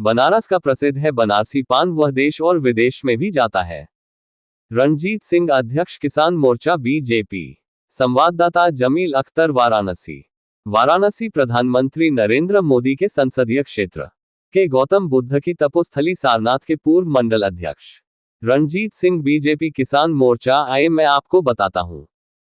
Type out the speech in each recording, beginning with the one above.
बनारस का प्रसिद्ध है बनारसी पान, वह देश और विदेश में भी जाता है। रणजीत सिंह, अध्यक्ष किसान मोर्चा बीजेपी। संवाददाता जमील अख्तर, वाराणसी। वाराणसी प्रधानमंत्री नरेंद्र मोदी के संसदीय क्षेत्र के गौतम बुद्ध की तपोस्थली सारनाथ के पूर्व मंडल अध्यक्ष रणजीत सिंह, बीजेपी किसान मोर्चा। आइए मैं आपको बताता हूं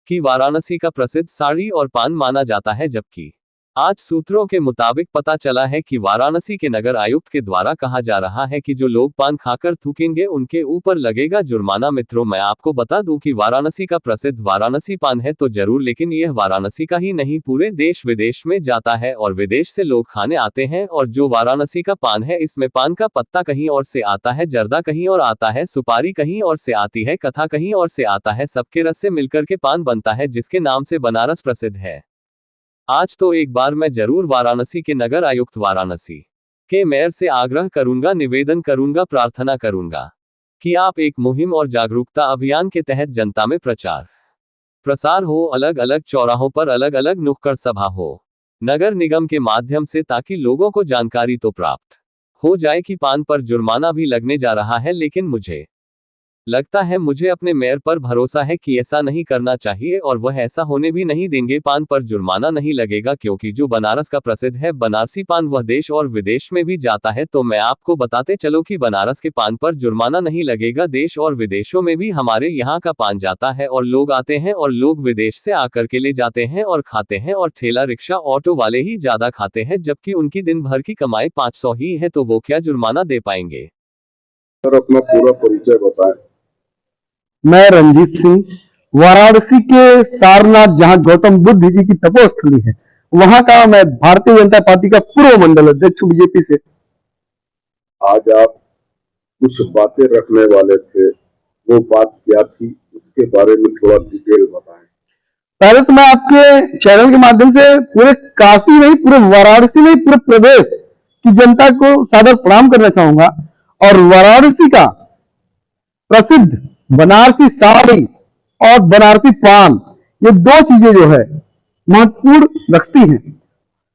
कि वाराणसी का प्रसिद्ध साड़ी और पान माना जाता है, जबकि आज सूत्रों के मुताबिक पता चला है कि वाराणसी के नगर आयुक्त के द्वारा कहा जा रहा है कि जो लोग पान खाकर थूकेंगे उनके ऊपर लगेगा जुर्माना। मित्रों, मैं आपको बता दूं कि वाराणसी का प्रसिद्ध वाराणसी पान है तो जरूर, लेकिन यह वाराणसी का ही नहीं पूरे देश विदेश में जाता है और विदेश से लोग खाने आते हैं। और जो वाराणसी का पान है, इसमें पान का पत्ता कहीं और से आता है, जर्दा कहीं और आता है, सुपारी कहीं और से आती है, कथा कहीं और से आता है, सबके रस से मिलकर के पान बनता है, जिसके नाम से बनारस प्रसिद्ध है। आज तो एक बार मैं जरूर वाराणसी के नगर आयुक्त, वाराणसी के मेयर से आग्रह करूंगा, निवेदन करूंगा, प्रार्थना करूंगा कि आप एक मुहिम और जागरूकता अभियान के तहत जनता में प्रचार प्रसार हो, अलग अलग चौराहों पर अलग अलग नुक्कड़ सभा हो नगर निगम के माध्यम से, ताकि लोगों को जानकारी तो प्राप्त हो जाए कि पान पर जुर्माना भी लगने जा रहा है। लेकिन मुझे अपने मेयर पर भरोसा है कि ऐसा नहीं करना चाहिए और वह ऐसा होने भी नहीं देंगे। पान पर जुर्माना नहीं लगेगा, क्योंकि जो बनारस का प्रसिद्ध है बनारसी पान, वह देश और विदेश में भी जाता है। तो मैं आपको बताते चलो कि बनारस के पान पर जुर्माना नहीं लगेगा, देश और विदेशों में भी हमारे यहाँ का पान जाता है और लोग आते हैं और लोग विदेश से आकर के ले जाते हैं और खाते हैं, और ठेला रिक्शा ऑटो वाले ही ज्यादा खाते हैं, जबकि उनकी दिन भर की कमाई 500 ही है, तो वो क्या जुर्माना दे पाएंगे। सर, अपना पूरा परिचय बताएं। मैं रंजीत सिंह, वाराणसी के सारनाथ, जहां गौतम बुद्ध जी की तपोस्थली है, वहां का मैं भारतीय जनता पार्टी का पूर्व मंडल अध्यक्ष हूं, बीजेपी से। आज आप कुछ बातें रखने वाले थे, वो बात क्या थी, उसके बारे में थोड़ा डिटेल बताएं। पहले तो मैं आपके चैनल के माध्यम से पूरे काशी नहीं, पूरे वाराणसी नहीं, पूरे प्रदेश की जनता को सादर प्रणाम करना चाहूंगा। और वाराणसी का प्रसिद्ध बनारसी साड़ी और बनारसी पान, ये दो चीजें जो है महत्वपूर्ण रखती हैं।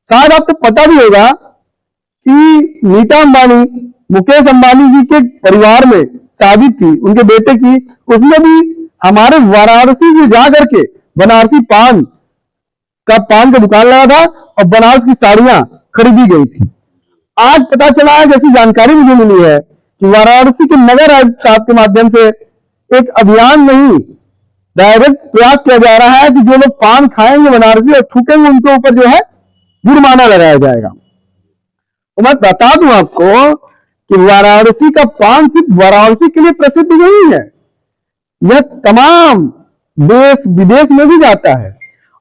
शायद आपको पता भी होगा कि नीता अंबानी, मुकेश अंबानी जी के परिवार में शादी थी उनके बेटे की, उसमें भी हमारे वाराणसी से जाकर के बनारसी पान का दुकान लगा था और बनारस की साड़ियां खरीदी गई थी। आज पता चला है, जैसी जानकारी मुझे मिली है, कि वाराणसी के नगर आयुक्त साहब के माध्यम से एक अभियान नहीं, डायरेक्ट प्रयास किया जा रहा है कि जो लोग पान खाएंगे बनारसी और थूकेंगे, उनके ऊपर जो है जुर्माना लगाया जाएगा। तो मैं बता दूं आपको कि वाराणसी का पान सिर्फ वाराणसी के लिए प्रसिद्ध नहीं है, यह तमाम देश विदेश में भी जाता है।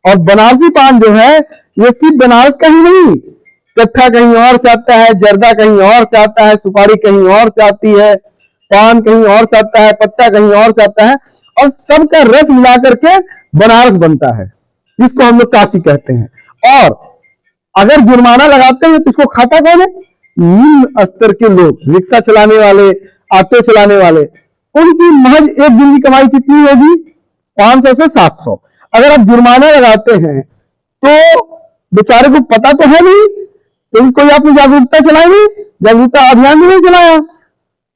और बनारसी पान जो है, यह सिर्फ बनारस का ही नहीं, कत्था कहीं और से आता है, जर्दा कहीं और से आता है, सुपारी कहीं और से आती है, पान कहीं और से आता है, पत्ता कहीं और से आता है, और सबका रस मिला करके बनारस बनता है, जिसको हम लोग काशी कहते हैं। और अगर जुर्माना लगाते हैं तो इसको खाता कौन है? निम्न स्तर के लोग, रिक्शा चलाने वाले, ऑटो चलाने वाले, उनकी महज एक दिन की कमाई कितनी होगी? 500 से 700। अगर आप जुर्माना लगाते हैं तो बेचारे को पता तो है नहीं, तो कोई आपने जागरूकता चलाई नहीं, जागरूकता अभियान नहीं चलाया।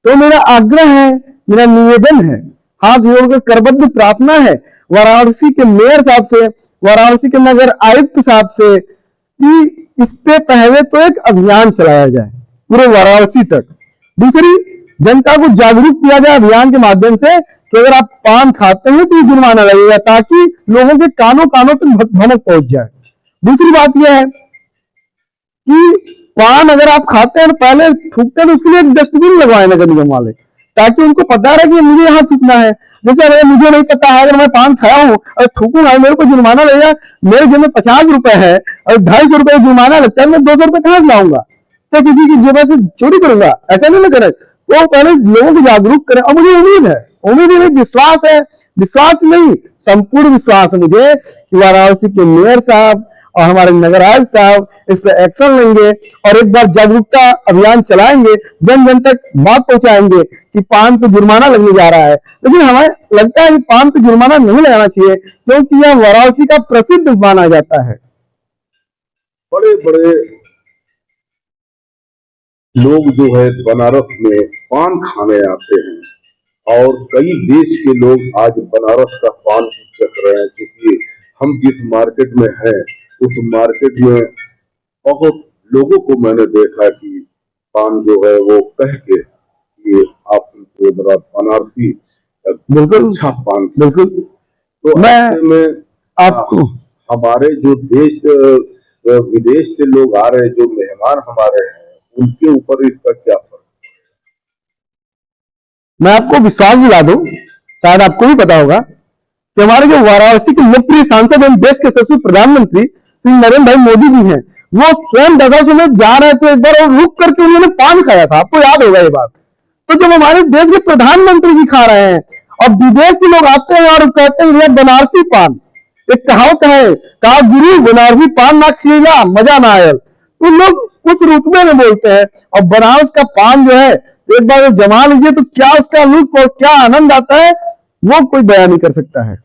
तो मेरा आग्रह है, मेरा निवेदन है, हाथ जोड़कर करबद्ध प्रार्थना है वाराणसी के मेयर साहब से, वाराणसी के नगर आयुक्त साहब से, कि इस पे पहले तो एक अभियान चलाया जाए पूरे वाराणसी तक। दूसरी, जनता को जागरूक किया जाए अभियान के माध्यम से कि अगर आप पान खाते हैं तो जुर्माना लगेगा, ताकि लोगों के कानों तक भनक पहुंच जाए। दूसरी बात यह है कि पान अगर आप खाते हैं तो पहले थूकते हैं तो उसके लिए एक डस्टबिन लगवाए नगर निगम वाले, ताकि उनको पता रहे कि मुझे यहाँ थूकना है। जैसे अगर मुझे नहीं पता है, अगर मैं पान खाया हूँ और थूकूंगा, मेरे को जुर्माना लगेगा, मेरे जेब में 50 रुपए है और 250 रुपए जुर्माना लगता है, मैं 200 रुपए कहां से लाऊंगा? तो किसी की जेब से चोरी करूंगा? ऐसा नहीं करें। तो पहले लोगों को जागरूक करें। और मुझे उम्मीद है, विश्वास है, विश्वास नहीं संपूर्ण विश्वास है मुझे कि वाराणसी के मेयर साहब और हमारे नगर आयुक्त साहब इस पर एक्शन लेंगे और एक बार जागरूकता अभियान चलाएंगे, जन जन तक बात पहुंचाएंगे कि पान पे जुर्माना लगने जा रहा है। लेकिन हमें लगता है कि पान पे जुर्माना नहीं लगाना चाहिए, क्योंकि यह वाराणसी का प्रसिद्ध माना जाता है। बड़े बड़े लोग जो है बनारस में पान खाने आते हैं और कई देश के लोग आज बनारस का पान चख रहे हैं, क्योंकि हम जिस मार्केट में हैं उस मार्केट में बहुत लोगों को मैंने देखा कि पान जो है वो कह के कि आप हमको जरा बनारसी बिल्कुल अच्छा पान। बिल्कुल। तो मैं ऐसे में आपको हमारे जो देश विदेश से लोग आ रहे हैं, जो मेहमान हमारे हैं, उनके ऊपर इसका क्या फर्क? मैं आपको विश्वास दिला दूं, शायद आपको भी पता होगा कि हमारे जो वाराणसी के लोकप्रिय सांसद एवं देश के यशस्वी प्रधानमंत्री श्री नरेंद्र भाई मोदी जी हैं, वो स्वयं दशाश्वमेध जा रहे थे एक बार और रुक करके उन्होंने पान खाया था। आपको याद होगा ये बात। तो जब हमारे देश के प्रधानमंत्री जी खा रहे हैं और विदेश के लोग आते हैं और कहते हैं ये बनारसी पान, एक कहावत है, कहा गुरु बनारसी पान ना खिला मजा ना आयल। तो लोग उस रुतबे में बोलते हैं और बनारस का पान जो है एक बार जमा लीजिए तो क्या उसका लुत्फ और क्या आनंद आता है वो कोई बयान नहीं कर सकता है।